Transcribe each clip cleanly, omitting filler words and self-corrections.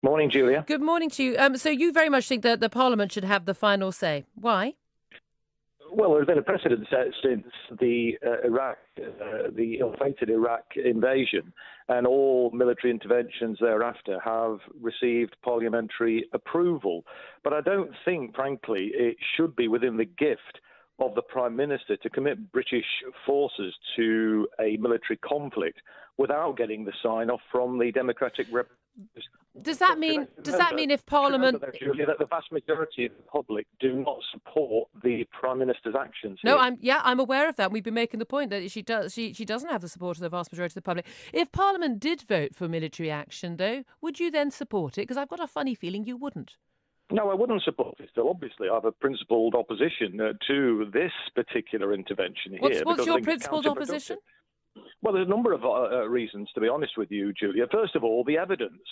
Morning, Julia. Good morning to you. So you very much think that the Parliament should have the final say. Why? Well, there's been a precedent set since the the ill-fated Iraq invasion, and all military interventions thereafter have received parliamentary approval. But I don't think, frankly, it should be within the gift of the Prime Minister to commit British forces to a military conflict without getting the sign-off from the democratic representatives. Does that mean if Parliament... Remember, Julia, that the vast majority of the public do not support the Prime Minister's actions here. No, I'm aware of that. We've been making the point that she doesn't have the support of the vast majority of the public. If Parliament did vote for military action, though, would you then support it? Because I've got a funny feeling you wouldn't. No, I wouldn't support it. So obviously, I have a principled opposition to this particular intervention here. What's your principled opposition? Well, there's a number of reasons, to be honest with you, Julia. First of all, the evidence.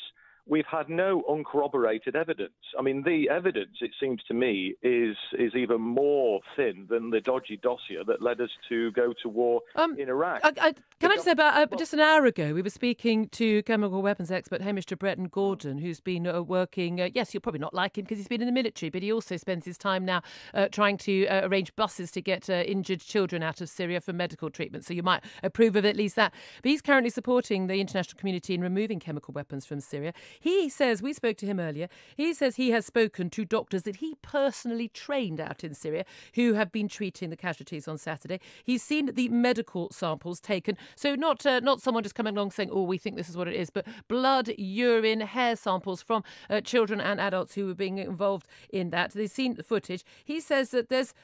We've had no uncorroborated evidence. I mean, the evidence, it seems to me, is even more thin than the dodgy dossier that led us to go to war in Iraq. Can I just say, about just an hour ago, we were speaking to chemical weapons expert Hamish de Bretton-Gordon, who's been working, yes, you'll probably not like him because he's been in the military, but he also spends his time now trying to arrange buses to get injured children out of Syria for medical treatment. So you might approve of at least that. But he's currently supporting the international community in removing chemical weapons from Syria. He says, we spoke to him earlier, he says he has spoken to doctors that he personally trained out in Syria who have been treating the casualties on Saturday. He's seen the medical samples taken. So not someone just coming along saying, oh, we think this is what it is, but blood, urine, hair samples from children and adults who were being involved in that. They've seen the footage. He says that there's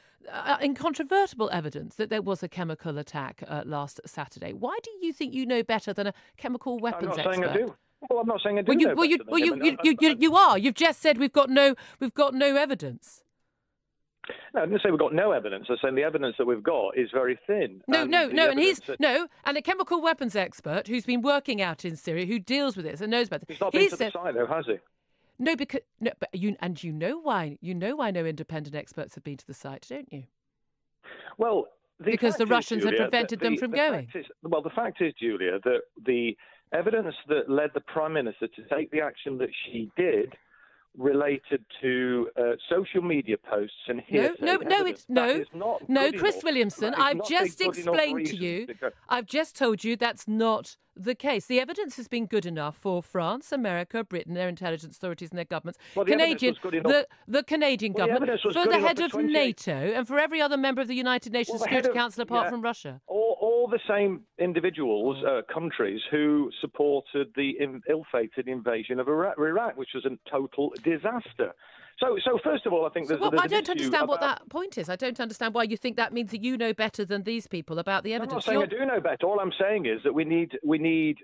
incontrovertible evidence that there was a chemical attack last Saturday. Why do you think you know better than a chemical weapons expert? I'm not saying I do. Well, I'm not saying I do. You are. You've just said we've got no evidence. No, I didn't say we've got no evidence. I'm saying the evidence that we've got is very thin. And a chemical weapons expert who's been working out in Syria, who deals with this and knows about this. He's not been to the site, though, has he? No, but you know why no independent experts have been to the site, don't you? Well, because the Russians had prevented them from going. The fact is, Julia, that the evidence that led the Prime Minister to take the action that she did related to social media posts and hearsay. No, Chris Williamson, I've just explained to you, I've just told you that's not the case. The evidence has been good enough for France, America, Britain, their intelligence authorities and their governments, the Canadian government, for the head of NATO and for every other member of the United Nations Security Council apart from Russia. All the same individuals, countries who supported the ill-fated invasion of Iraq, which was a total disaster. So first of all, I think I don't understand what that point is. I don't understand why you think that means that you know better than these people about the evidence. I'm not saying I do know better. All I'm saying is that we need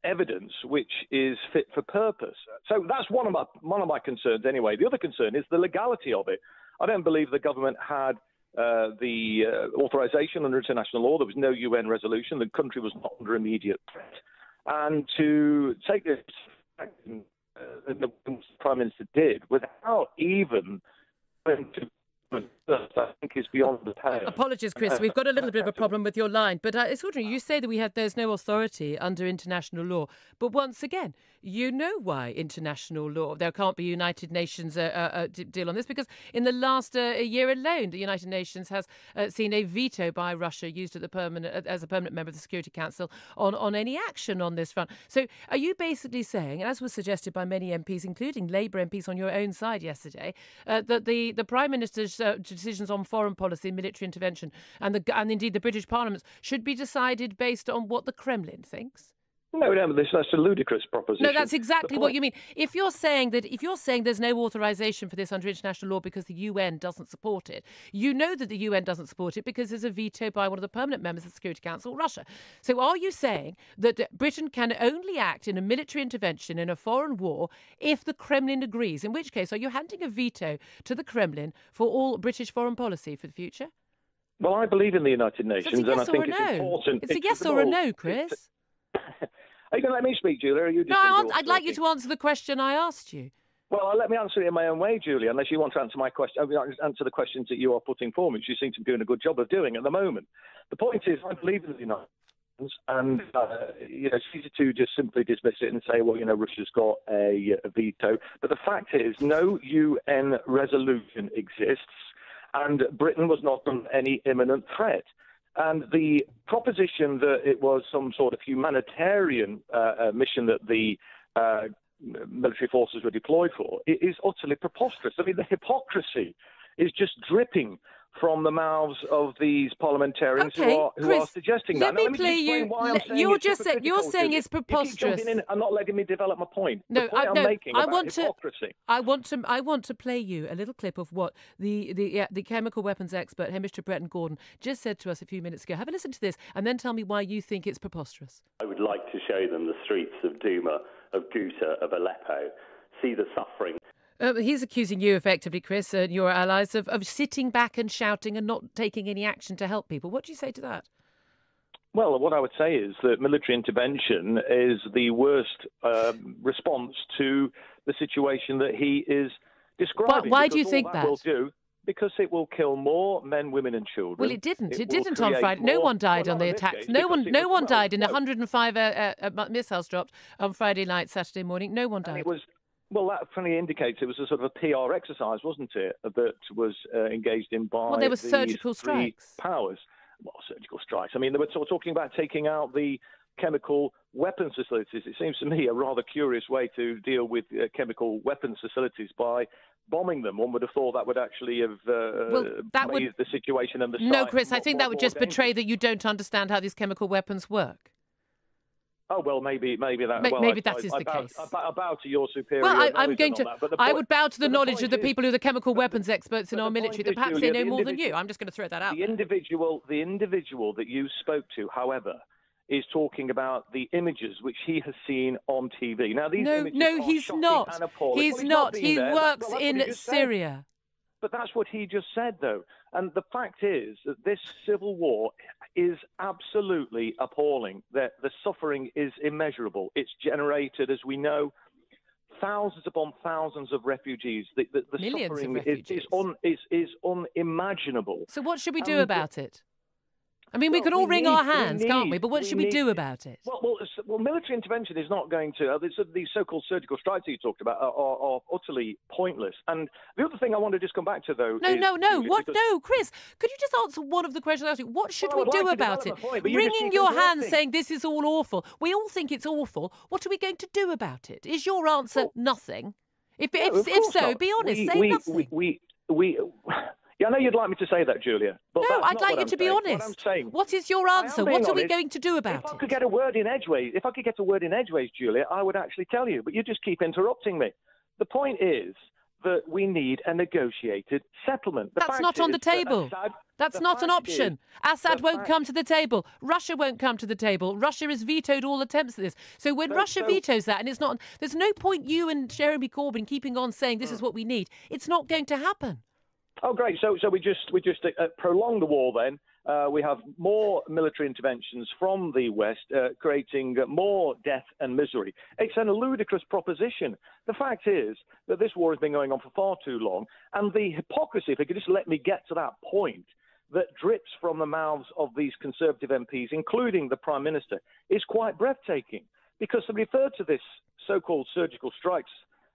evidence which is fit for purpose. So that's one of my concerns anyway. The other concern is the legality of it. I don't believe the government had the authorization under international law. There was no UN resolution. The country was not under immediate threat. And to take this action, the Prime Minister did without even going to I think is beyond the pale. Apologies, Chris. We've got a little bit of a problem with your line. But it's wondering, you say that there's no authority under international law. But once again, you know why international law, there can't be United Nations deal on this, because in the last year alone, the United Nations has seen a veto by Russia used as a permanent member of the Security Council on any action on this front. So are you basically saying, and as was suggested by many MPs, including Labour MPs on your own side yesterday, that the Prime Minister's decisions on foreign policy and military intervention and indeed the British Parliament should be decided based on what the Kremlin thinks? No, that's a ludicrous proposition. No, that's exactly what you mean. If you're saying there's no authorization for this under international law because the UN doesn't support it, you know that the UN doesn't support it because there's a veto by one of the permanent members of the Security Council, Russia. So are you saying that Britain can only act in a military intervention in a foreign war if the Kremlin agrees? In which case, are you handing a veto to the Kremlin for all British foreign policy for the future? Well, I believe in the United Nations, and I think it's important. It's a yes or a no, Chris. Are you going to let me speak, Julia? Or are you just I'd like you to answer the question I asked you. Well, let me answer it in my own way, Julia, unless you want to answer my question. Answer the questions that you are putting forward, which you seem to be doing a good job of doing at the moment. The point is, I believe in the United and it's easy to just simply dismiss it and say, well, Russia's got a veto. But the fact is, no UN resolution exists, and Britain was not under any imminent threat. And the proposition that it was some sort of humanitarian mission that the military forces were deployed for is utterly preposterous. I mean, the hypocrisy is just dripping from the mouths of these parliamentarians who are suggesting that. Let me play you. You're saying it's preposterous. I'm not letting me develop my point. No, I want to play you a little clip of what the chemical weapons expert Mr. Breton Gordon just said to us a few minutes ago. Have a listen to this, and then tell me why you think it's preposterous. I would like to show them the streets of Douma, of Ghouta, of Aleppo, see the suffering. He's accusing you, effectively, Chris, and your allies, of sitting back and shouting and not taking any action to help people. What do you say to that? Well, what I would say is that military intervention is the worst response to the situation that he is describing. Why do you think that? Will do, because it will kill more men, women and children. Well, it didn't. It didn't on Friday. No one died on the attacks. No one died in the 105 missiles dropped on Friday night, Saturday morning. No one died. Well, that funny indicates it was a sort of a PR exercise, wasn't it, that was engaged in by there were surgical strikes. Powers. Well, surgical strikes. I mean, they were talking about taking out the chemical weapons facilities. It seems to me a rather curious way to deal with chemical weapons facilities by bombing them. One would have thought that would actually have made the situation and the site. No, Chris, I think that would just betray that you don't understand how these chemical weapons work. Oh, well, maybe that. Maybe that is the case. I bow to your superior. Well, I would bow to the knowledge of the people who are the chemical weapons experts in our military. That perhaps they know more than you. I'm just going to throw that out. The individual that you spoke to, however, is talking about the images which he has seen on TV. Now, these images are he's shocking not. and appalling. He's not. He works in Syria. But that's what he just said, though. And the fact is that this civil war is absolutely appalling. The suffering is immeasurable. It's generated, as we know, thousands upon thousands of refugees. The suffering is unimaginable. So what should we do about it? I mean, we can all wring our hands, can't we? But what should we do about it? Well, military intervention is not going to. These so-called surgical strikes that you talked about are utterly pointless. And the other thing I want to just come back to, though. No, Chris, could you just answer one of the questions I asked you? What should we do about it? Wringing your hands, saying this is all awful. We all think it's awful. What are we going to do about it? Is your answer nothing? If so, be honest. Say nothing. Yeah, I know you'd like me to say that, Julia. But no, I'd like you to be honest. What I'm saying, what is your answer? What are we going to do about it? If I could get a word in edgeways, Julia, I would actually tell you. But you just keep interrupting me. The point is that we need a negotiated settlement. That's not on the table. That's not an option. Assad won't come to the table. Russia won't come to the table. Russia has vetoed all attempts at this. So when Russia vetoes that, and it's not, there's no point you and Jeremy Corbyn keeping on saying this is what we need. It's not going to happen. Oh, great. So we just prolong the war then. We have more military interventions from the West, creating more death and misery. It's a ludicrous proposition. The fact is that this war has been going on for far too long, and the hypocrisy, if you could just let me get to that point, that drips from the mouths of these Conservative MPs, including the Prime Minister, is quite breathtaking, because they refer to this so-called surgical strikes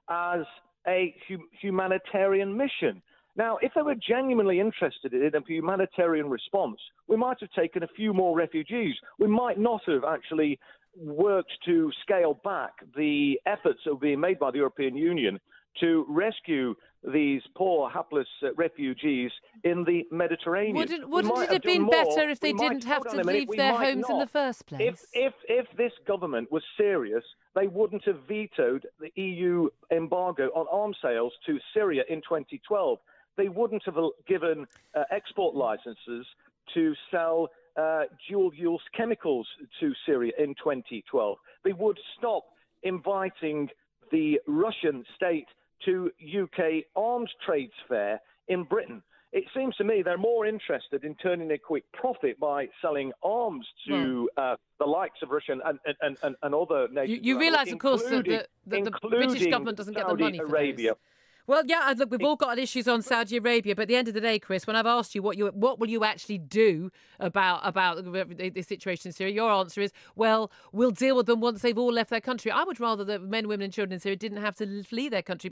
as a humanitarian mission. Now, if they were genuinely interested in a humanitarian response, we might have taken a few more refugees. We might not have actually worked to scale back the efforts that were being made by the European Union to rescue these poor, hapless refugees in the Mediterranean. Wouldn't it have been better if they didn't have to leave their homes in the first place? If this government was serious, they wouldn't have vetoed the EU embargo on arms sales to Syria in 2012. They wouldn't have given export licenses to sell dual-use chemicals to Syria in 2012. They would stop inviting the Russian state to UK arms trades fair in Britain. It seems to me they're more interested in turning a quick profit by selling arms to the likes of Russia and other nations. You realise, of course, that the British government doesn't get the money for Arabia. Well, yeah, look, we've all got issues on Saudi Arabia, but at the end of the day, Chris, when I've asked you what will you actually do about the situation in Syria, your answer is, well, we'll deal with them once they've all left their country. I would rather that men, women and children in Syria didn't have to flee their country.